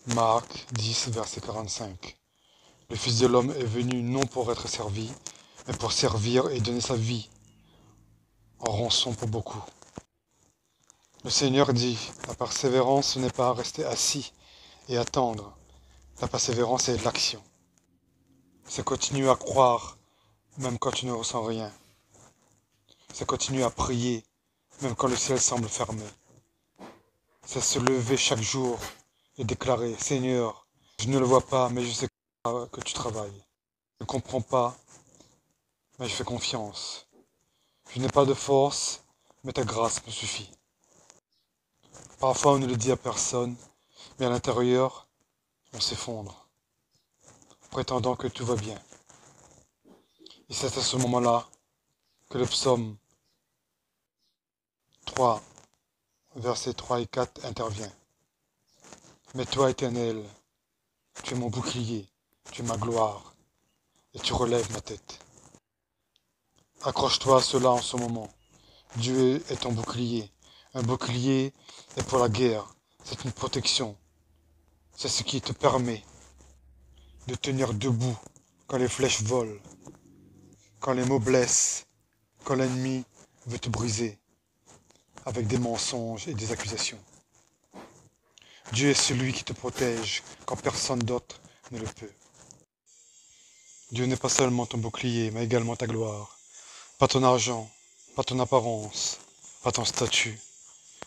Marc 10, verset 45. Le Fils de l'homme est venu non pour être servi, mais pour servir et donner sa vie en rançon pour beaucoup. Le Seigneur dit, la persévérance ce n'est pas rester assis et attendre. La persévérance c'est l'action. C'est continuer à croire même quand tu ne ressens rien. C'est continuer à prier même quand le ciel semble fermé. C'est se lever chaque jour et déclarer, Seigneur, je ne le vois pas, mais je sais que tu travailles. Je ne comprends pas, mais je fais confiance. Je n'ai pas de force, mais ta grâce me suffit. Parfois on ne le dit à personne, mais à l'intérieur, on s'effondre, prétendant que tout va bien. Et c'est à ce moment-là que le psaume 3, versets 3 et 4 intervient. Mais toi, Éternel, tu es mon bouclier, tu es ma gloire, et tu relèves ma tête. Accroche-toi à cela en ce moment. Dieu est ton bouclier. Un bouclier est pour la guerre. C'est une protection. C'est ce qui te permet de tenir debout quand les flèches volent, quand les mots blessent, quand l'ennemi veut te briser avec des mensonges et des accusations. Dieu est celui qui te protège quand personne d'autre ne le peut. Dieu n'est pas seulement ton bouclier, mais également ta gloire. Pas ton argent, pas ton apparence, pas ton statut.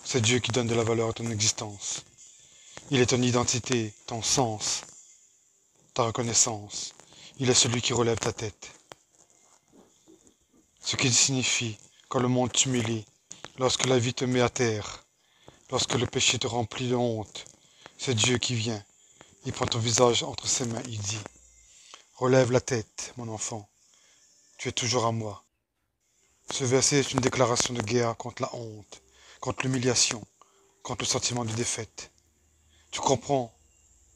C'est Dieu qui donne de la valeur à ton existence. Il est ton identité, ton sens, ta reconnaissance. Il est celui qui relève ta tête. Ce qui signifie, quand le monde t'humilie, lorsque la vie te met à terre, lorsque le péché te remplit de honte, c'est Dieu qui vient. Il prend ton visage entre ses mains, il dit, relève la tête, mon enfant, tu es toujours à moi. Ce verset est une déclaration de guerre contre la honte, contre l'humiliation, contre le sentiment de défaite. Tu comprends,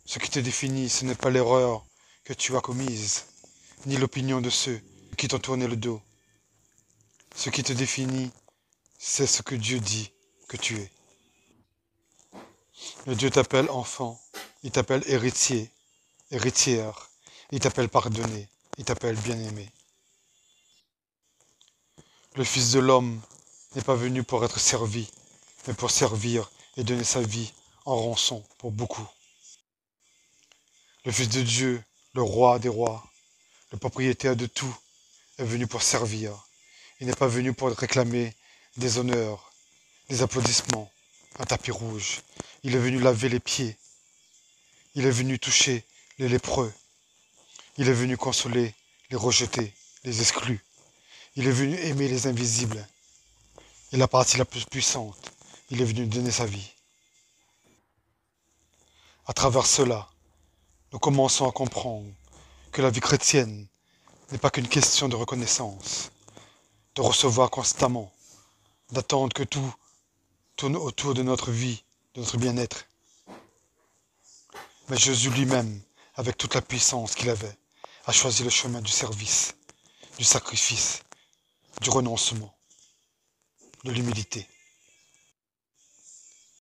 ce qui te définit, ce n'est pas l'erreur que tu as commise, ni l'opinion de ceux qui t'ont tourné le dos. Ce qui te définit, c'est ce que Dieu dit que tu es. Et Dieu t'appelle enfant, il t'appelle héritier, héritière, il t'appelle pardonné, il t'appelle bien-aimé. Le Fils de l'homme n'est pas venu pour être servi, mais pour servir et donner sa vie en rançon pour beaucoup. Le Fils de Dieu, le roi des rois, le propriétaire de tout, est venu pour servir. Il n'est pas venu pour réclamer des honneurs, des applaudissements, un tapis rouge. Il est venu laver les pieds. Il est venu toucher les lépreux. Il est venu consoler les rejetés, les exclus. Il est venu aimer les invisibles. Et la partie la plus puissante, il est venu donner sa vie. À travers cela, nous commençons à comprendre que la vie chrétienne n'est pas qu'une question de reconnaissance, de recevoir constamment, d'attendre que tout tourne autour de notre vie, de notre bien-être. Mais Jésus lui-même, avec toute la puissance qu'il avait, a choisi le chemin du service, du sacrifice, du renoncement, de l'humilité.